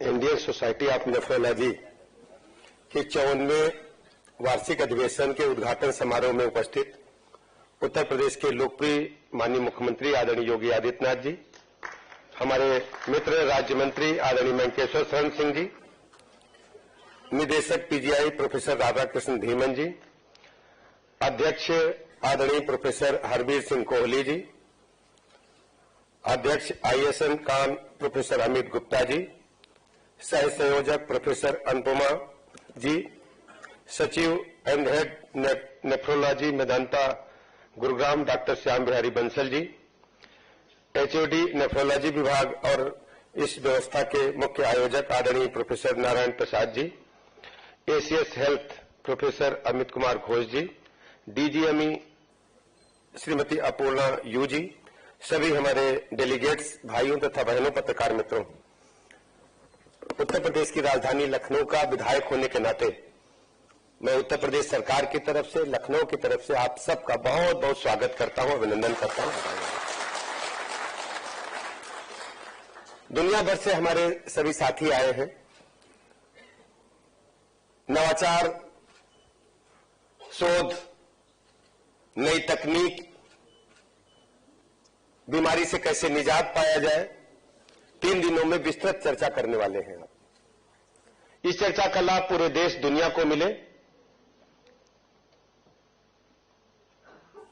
Indian society of nephrology के 54वें वार्षिक अधिवेशन के उद्घाटन समारोह में उपस्थित उत्तर प्रदेश के लोकप्रिय माननीय मुख्यमंत्री आदरणीय योगी आदित्यनाथ जी, हमारे मित्र राज्य मंत्री आदरणीय मंकेश्वर शरण सिंह जी, निदेशक पीजीआई प्रोफेसर राधाकृष्ण धीमन जी, अध्यक्ष आदरणीय प्रोफेसर हरबीर सिंह कोहली जी, अध्यक्ष आईएसएन कान प्रोफेसर अमित गुप्ता जी, सह संयोजक प्रोफेसर अनुपमा जी, सचिव and head nephrology Medanta Gurugram doctor Shyam Bihari Bansal ji, HOD nephrology विभाग और इस व्यवस्था के मुख्य आयोजक आदरणीय professor Narayan Prasad ji, ACS health professor Amit Kumar Ghosh ji, DGME Shrimati Apurna U ji, सभी हमारे डेलीगेट्स भाइयों तथा बहनों पत्रकार मित्रों, उत्तर प्रदेश की राजधानी लखनऊ का विधायक होने के नाते मैं उत्तर प्रदेश सरकार की तरफ से, लखनऊ की तरफ से आप सबका बहुत बहुत स्वागत करता हूं, अभिनंदन करता हूं। दुनिया भर से हमारे सभी साथी आए हैं। नवाचार, शोध, नई तकनीक, बीमारी से कैसे निजात पाया जाए, 3 दिनों में विस्तृत चर्चा करने वाले हैं। इस चर्चा का लाभ पूरे देश दुनिया को मिले,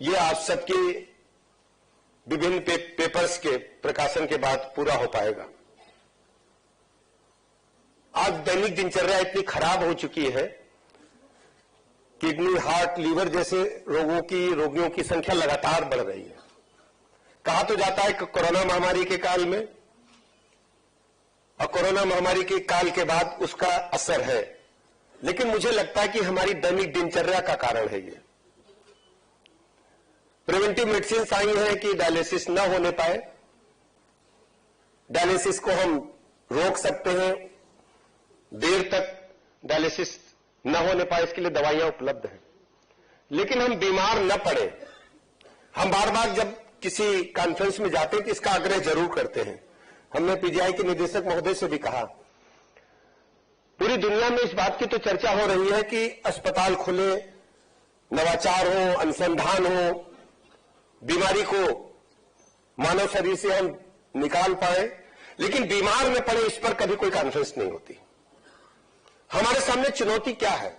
ये आप सबकी विभिन्न पेपर्स के प्रकाशन के बाद पूरा हो पाएगा। आज दैनिक दिनचर्या इतनी खराब हो चुकी है, किडनी, हार्ट, लीवर जैसे रोगियों की संख्या लगातार बढ़ रही है। कहा तो जाता है कि कोरोना महामारी के काल में और कोरोना महामारी के काल के बाद उसका असर है, लेकिन मुझे लगता है कि हमारी दैनिक दिनचर्या का कारण है ये। प्रिवेंटिव मेडिसिन आई है कि डायलिसिस न होने पाए, डायलिसिस को हम रोक सकते हैं, देर तक डायलिसिस न होने पाए इसके लिए दवाइयां उपलब्ध हैं, लेकिन हम बीमार न पड़े। हम बार बार जब किसी कॉन्फ्रेंस में जाते हैं तो इसका आग्रह जरूर करते हैं। हमने पीजीआई के निदेशक महोदय से भी कहा, पूरी दुनिया में इस बात की तो चर्चा हो रही है कि अस्पताल खुले, नवाचार हो, अनुसंधान हो, बीमारी को मानव शरीर से हम निकाल पाए, लेकिन बीमार न पड़े इस पर कभी कोई कॉन्फ्रेंस नहीं होती। हमारे सामने चुनौती क्या है?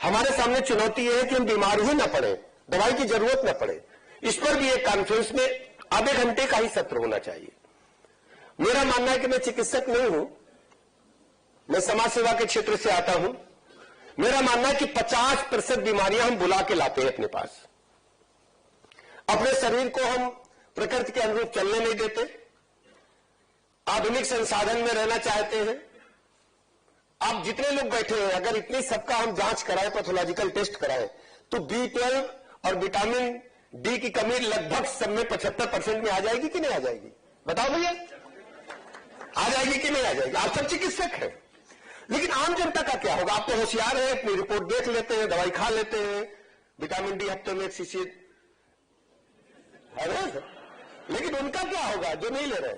हमारे सामने चुनौती यह है कि हम बीमार ही न पड़े, दवाई की जरूरत न पड़े। इस पर भी एक कॉन्फ्रेंस में आधे घंटे का ही सत्र होना चाहिए। मेरा मानना है कि मैं चिकित्सक नहीं हूं, मैं समाज सेवा के क्षेत्र से आता हूं। मेरा मानना है कि 50% बीमारियां हम बुला के लाते हैं अपने पास। अपने शरीर को हम प्रकृति के अनुरूप चलने नहीं देते, आधुनिक संसाधन में रहना चाहते हैं। आप जितने लोग बैठे हैं, अगर इतनी सबका हम जांच कराएं, पैथोलॉजिकल टेस्ट कराएं, तो B12 और विटामिन डी की कमी लगभग सब में 75% में आ जाएगी कि नहीं आ जाएगी? बताओ भैया, आ जाएगी कि नहीं आ जाएगी? आप सब चिकित्सक हैं, लेकिन आम जनता का क्या होगा? आप तो होशियार हैं, अपनी रिपोर्ट देख लेते हैं, दवाई खा लेते हैं, विटामिन डी हफ्ते में 1 शीशी है ना, लेकिन उनका क्या होगा जो नहीं ले रहे?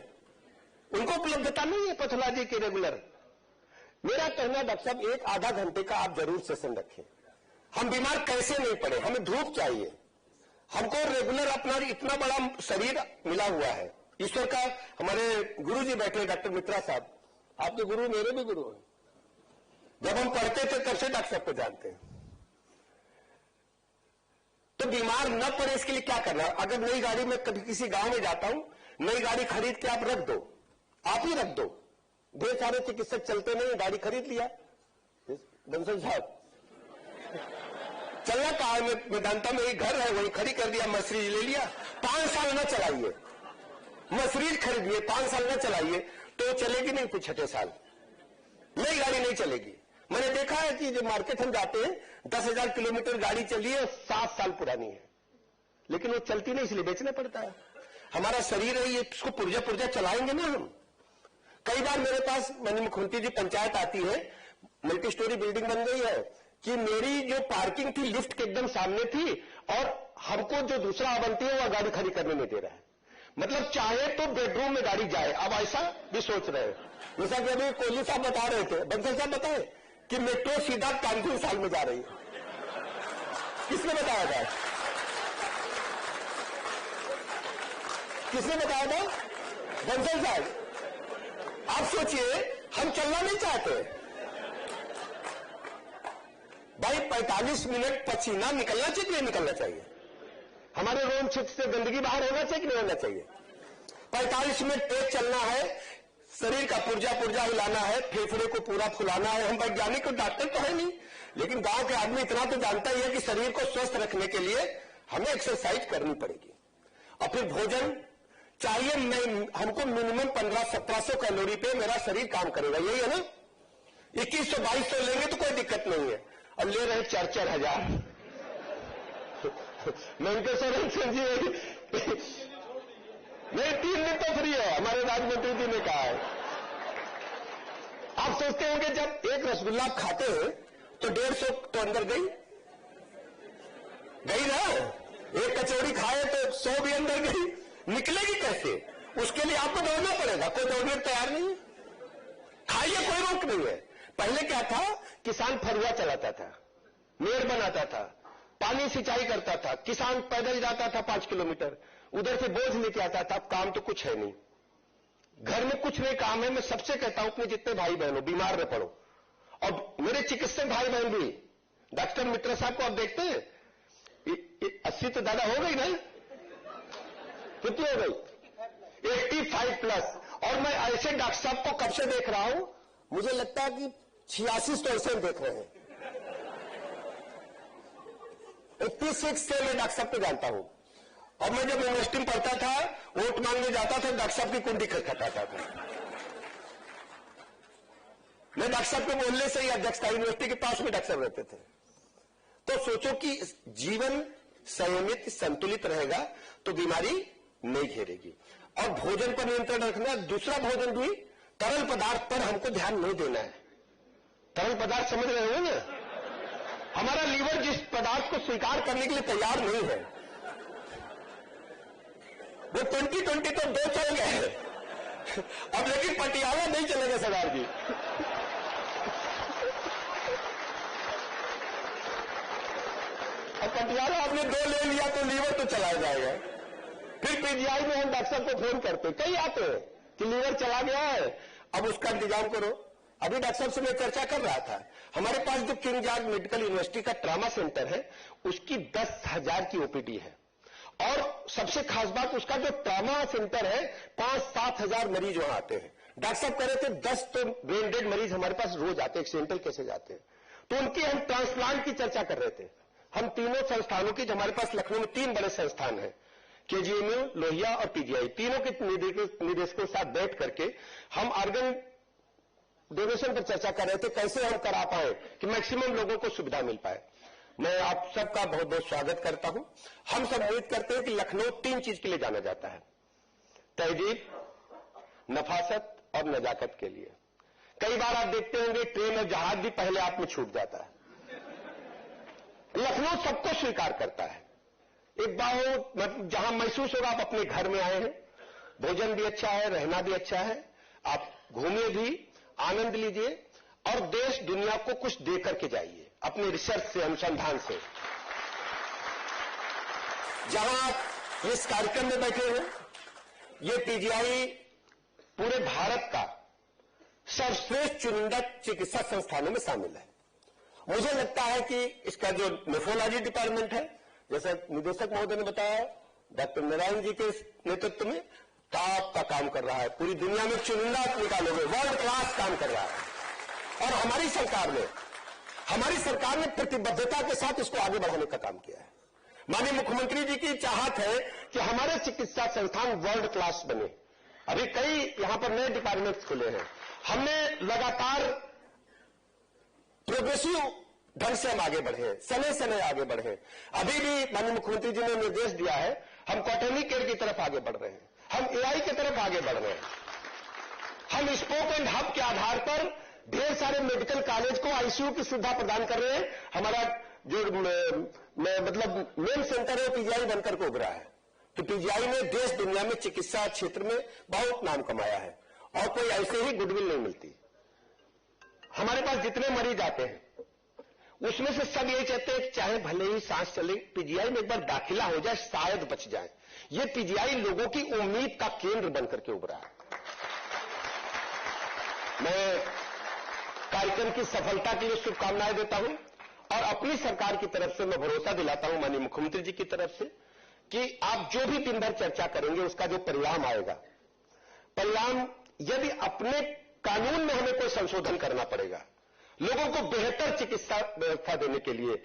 उनको उपलब्धता नहीं है पैथोलॉजी की रेगुलर। मेरा कहना डॉक्टर साहब, 1-आधा घंटे का आप जरूर सेशन रखें। हम बीमार कैसे नहीं पड़े? हमें धूप चाहिए, हमको रेगुलर अपना इतना बड़ा शरीर मिला हुआ है ईश्वर का। हमारे गुरु जी बैठे डॉक्टर मित्रा साहब, आपके गुरु मेरे भी गुरु हैं। जब हम पढ़ते थे तब से डॉक्टर साहब को जानते हैं। तो बीमार न पड़े इसके लिए क्या करना? अगर नई गाड़ी में कभी किसी गांव में जाता हूं, नई गाड़ी खरीद के आप रख दो, आप ही रख दो। ढेर सारे चिकित्सक चलते नहीं, गाड़ी खरीद लिया बंसल साहब, चलना कहा है, मेदांता में एक घर है वहीं खड़ी कर दिया, मर्सिडीज ले लिया, 5 साल न चलाइए, मर्सिडीज खरीदिए, 5 साल न चलाइए तो चलेगी नहीं, फिर 6ठे साल नई गाड़ी नहीं चलेगी। मैंने देखा है कि जो मार्केट हम जाते हैं, 10,000 किलोमीटर गाड़ी चली है, 7 साल पुरानी है, लेकिन वो चलती नहीं, इसलिए बेचना पड़ता है। हमारा शरीर है ये, इसको पुर्जा पुर्जा चलाएंगे ना हम। कई बार मेरे पास माननीय मुख्यमंत्री जी पंचायत आती है, मल्टी स्टोरी बिल्डिंग बन गई है, कि मेरी जो पार्किंग थी लिफ्ट के एकदम सामने थी और हमको जो दूसरा आवंटी है वह गाड़ी खड़ी करने नहीं दे रहा है। मतलब चाहे तो बेडरूम में गाड़ी जाए, अब ऐसा भी सोच रहे हैं। जैसा कि अभी कोहली साहब बता रहे थे, बंसल साहब बताए कि मेट्रो सीधा 5 साल में जा रही है। किसने बताया था? किसने बताया था? बंसल साहब। आप सोचिए, हम चलना नहीं चाहते भाई, 45 मिनट पसीना निकलना चाहिए कि नहीं निकलना चाहिए? हमारे रोम क्षेत्र से गंदगी बाहर होना चाहिए कि नहीं होना चाहिए? 45 मिनट तेज चलना है, शरीर का पुर्जा हिलाना है, फेफड़े को पूरा फुलाना है। हम वैज्ञानिक और डॉक्टर तो है नहीं, लेकिन गांव के आदमी इतना तो जानता ही है कि शरीर को स्वस्थ रखने के लिए हमें एक्सरसाइज करनी पड़ेगी। और फिर भोजन चाहिए, हमको मिनिमम 1500-1700 कैलोरी पे मेरा शरीर काम करेगा, यही है ना? 2100-2200 लेंगे तो कोई दिक्कत नहीं है, और ले रहे 4-4 हजार। वेंकटेश्वर सिंह जी नहीं, 3 दिन तो फ्री है, हमारे राज्यमंत्री जी ने कहा है। आप सोचते होंगे जब एक रसगुल्ला खाते हैं तो 150 तो अंदर गई ना, एक कचौड़ी खाए तो 100 भी अंदर गई, निकलेगी कैसे? उसके लिए आपको दौड़ना पड़ेगा, कोई दौड़ने तैयार नहीं है। खाइए, कोई रोक नहीं है। पहले क्या था, किसान फरुआ चलाता था, मेड़ बनाता था, पानी सिंचाई करता था, किसान पैदल जाता था 5 किलोमीटर, उधर से बोझ लेके आता था। अब काम तो कुछ है नहीं, घर में कुछ नहीं काम है। मैं सबसे कहता हूं अपने जितने भाई बहनों, बीमार न पड़ो। और मेरे चिकित्सक भाई बहन भी, डॉक्टर मित्र साहब को आप देखते हैं, 80 तो दादा हो गई ना, कितनी हो गई? 85+। और मैं ऐसे डॉक्टर साहब को कब से देख रहा हूं, मुझे लगता है कि 86 तो ऐसे देख रहे हैं। 86 से मैं डॉक्टर साहब को जानता हूं। और मैं जब यूनिवर्सिटी में पढ़ता था, वोट मांगने जाता था, डॉक्टर साहब की कुंडी खटखटाता था। मैं डॉक्टर साहब के मोहल्ले से ही अध्यक्ष था, यूनिवर्सिटी के पास में डॉक्टर साहब रहते थे। तो सोचो कि जीवन संयमित संतुलित रहेगा तो बीमारी नहीं घेरेगी। और भोजन पर नियंत्रण रखना। दूसरा, भोजन भी तरल पदार्थ पर हमको ध्यान नहीं देना है। तरल पदार्थ समझ रहे हो ना? हमारा लीवर जिस पदार्थ को स्वीकार करने के लिए तैयार नहीं है, वो 2020 तो 2 चल गए हैं, अब लेकिन पटियाला नहीं चलेगा सरदार जी। अब पटियाला आपने 2 ले लिया तो लीवर तो चला जाएगा। फिर पीजीआई में हम डॉक्टर साहब को फोन करते, कई आते हैं कि लीवर चला गया है, अब उसका इंतजाम करो। अभी डॉक्टर साहब से मैं चर्चा कर रहा था, हमारे पास जो किंग जॉर्ज मेडिकल यूनिवर्सिटी का ट्रामा सेंटर है, उसकी 10,000 की ओपीडी है। और सबसे खास बात, उसका जो ट्रामा सेंटर है, 5-7 हजार मरीज वहां आते हैं। डॉक्टर साहब कह रहे थे 10 तो ब्रेन डेड मरीज हमारे पास रोज आते हैं, एक्सीडेंटल कैसे जाते हैं। तो उनकी हम ट्रांसप्लांट की चर्चा कर रहे थे। हम तीनों संस्थानों की, हमारे पास लखनऊ में 3 बड़े संस्थान हैं, केजीएमयू, लोहिया और पीजीआई, तीनों के निदेशकों के साथ बैठ करके हम ऑर्गन डोनेशन पर चर्चा कर रहे थे, कैसे हम करा पाए कि मैक्सिमम लोगों को सुविधा मिल पाए। मैं आप सबका बहुत बहुत स्वागत करता हूं। हम सब उम्मीद करते हैं कि लखनऊ 3 चीज के लिए जाना जाता है, तहजीब, नफासत और नजाकत के लिए। कई बार आप देखते होंगे ट्रेन और जहाज भी पहले आप में छूट जाता है। लखनऊ सबको स्वीकार करता है। एक बार जहां महसूस होगा आप अपने घर में आए हैं, भोजन भी अच्छा है, रहना भी अच्छा है, आप घूमिए भी, आनंद लीजिए और देश दुनिया को कुछ दे करके जाइए अपने रिसर्च से, अनुसंधान से। जहां आप इस कार्यक्रम में बैठे हैं, ये पीजीआई पूरे भारत का सर्वश्रेष्ठ चुनिंदा चिकित्सा संस्थानों में शामिल है। मुझे लगता है कि इसका जो नेफ्रोलॉजी डिपार्टमेंट है, जैसे निदेशक महोदय ने बताया, डॉक्टर नारायण जी के नेतृत्व में टॉप का काम कर रहा है, पूरी दुनिया में चुनिंदा निकालोगे, वर्ल्ड क्लास काम कर रहा है। और हमारी सरकार ने प्रतिबद्धता के साथ इसको आगे बढ़ाने का काम किया है। माननीय मुख्यमंत्री जी की चाहत है कि हमारे चिकित्सा संस्थान वर्ल्ड क्लास बने। अभी कई यहां पर नए डिपार्टमेंट्स खुले हैं, हमने लगातार प्रोग्रेसिव ढंग से हम आगे बढ़े, समय आगे बढ़े। अभी भी माननीय मुख्यमंत्री जी ने निर्देश दिया है, हम क्वाटरनी केयर की तरफ आगे बढ़ रहे हैं, हम एआई की तरफ आगे बढ़ रहे हैं। हम स्पोक एंड हब के आधार पर ढेर सारे मेडिकल कॉलेज को आईसीयू की सुविधा प्रदान कर रहे हैं। हमारा जो मतलब मेन सेंटर है पीजीआई बनकर के उभरा है। कि पीजीआई ने देश दुनिया में चिकित्सा क्षेत्र में बहुत नाम कमाया है और कोई ऐसे ही गुडविल नहीं मिलती। हमारे पास जितने मरीज आते हैं उसमें से सब यही चाहते हैं कि चाहे भले ही सांस चले, पीजीआई में एक बार दाखिला हो जाए, शायद बच जाए। ये पीजीआई लोगों की उम्मीद का केंद्र बनकर के उभरा है। मैं कार्यक्रम की सफलता के लिए शुभकामनाएं देता हूं और अपनी सरकार की तरफ से मैं भरोसा दिलाता हूं माननीय मुख्यमंत्री जी की तरफ से कि आप जो भी दिन भर चर्चा करेंगे उसका जो परिणाम आएगा, परिणाम यदि अपने कानून में हमें कोई संशोधन करना पड़ेगा, लोगों को बेहतर चिकित्सा व्यवस्था देने के लिए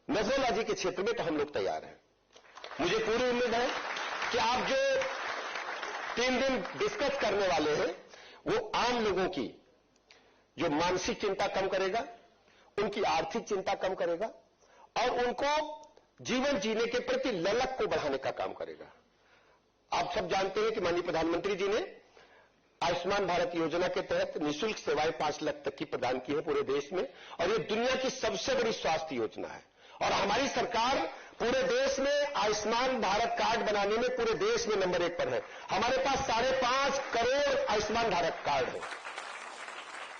नेफ्रोलॉजी के क्षेत्र में, तो हम लोग तैयार हैं। मुझे पूरी उम्मीद है कि आप जो 3 दिन डिस्कस करने वाले हैं वो आम लोगों की जो मानसिक चिंता कम करेगा, उनकी आर्थिक चिंता कम करेगा और उनको जीवन जीने के प्रति ललक को बढ़ाने का काम करेगा। आप सब जानते हैं कि माननीय प्रधानमंत्री जी ने आयुष्मान भारत योजना के तहत निःशुल्क सेवाएं 5 लाख तक की प्रदान की है पूरे देश में और ये दुनिया की सबसे बड़ी स्वास्थ्य योजना है। और हमारी सरकार पूरे देश में आयुष्मान भारत कार्ड बनाने में पूरे देश में नंबर 1 पर है। हमारे पास 5.5 करोड़ आयुष्मान भारत कार्ड है।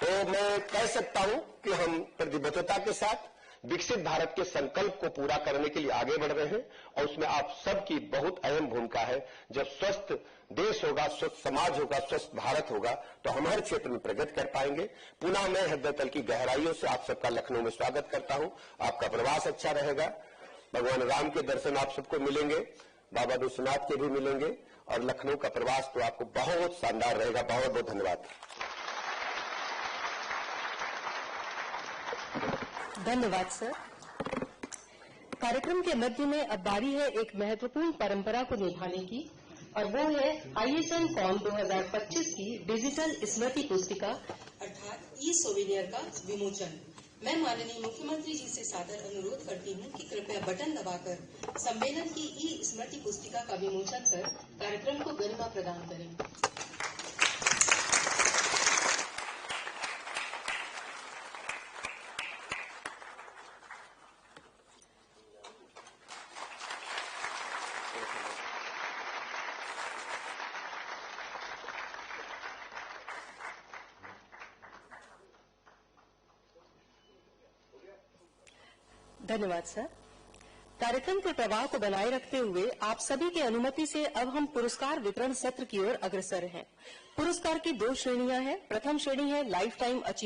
तो मैं कह सकता हूं कि हम प्रतिबद्धता के साथ विकसित भारत के संकल्प को पूरा करने के लिए आगे बढ़ रहे हैं और उसमें आप सबकी बहुत अहम भूमिका है। जब स्वस्थ देश होगा, स्वस्थ समाज होगा, स्वस्थ भारत होगा तो हम हर क्षेत्र में प्रगति कर पाएंगे। पुनः मैं हृदय तल की गहराइयों से आप सबका लखनऊ में स्वागत करता हूं। आपका प्रवास अच्छा रहेगा। भगवान राम के दर्शन आप सबको मिलेंगे, बाबा विश्वनाथ के भी मिलेंगे और लखनऊ का प्रवास तो आपको बहुत शानदार रहेगा। बहुत बहुत धन्यवाद। धन्यवाद सर। कार्यक्रम के मध्य में अब बारी है एक महत्वपूर्ण परंपरा को निभाने की और वो है ISN कॉम 2025 की डिजिटल स्मृति पुस्तिका अर्थात ई सोवेनियर का विमोचन। मैं माननीय मुख्यमंत्री जी से सादर अनुरोध करती हूँ कि कृपया बटन दबाकर सम्मेलन की ई स्मृति पुस्तिका का विमोचन कर कार्यक्रम को गरिमा प्रदान करें। धन्यवाद सर। कार्यक्रम के प्रवाह को बनाए रखते हुए आप सभी की अनुमति से अब हम पुरस्कार वितरण सत्र की ओर अग्रसर हैं। पुरस्कार की 2 श्रेणियां हैं। प्रथम श्रेणी है लाइफ टाइम अचीवमेंट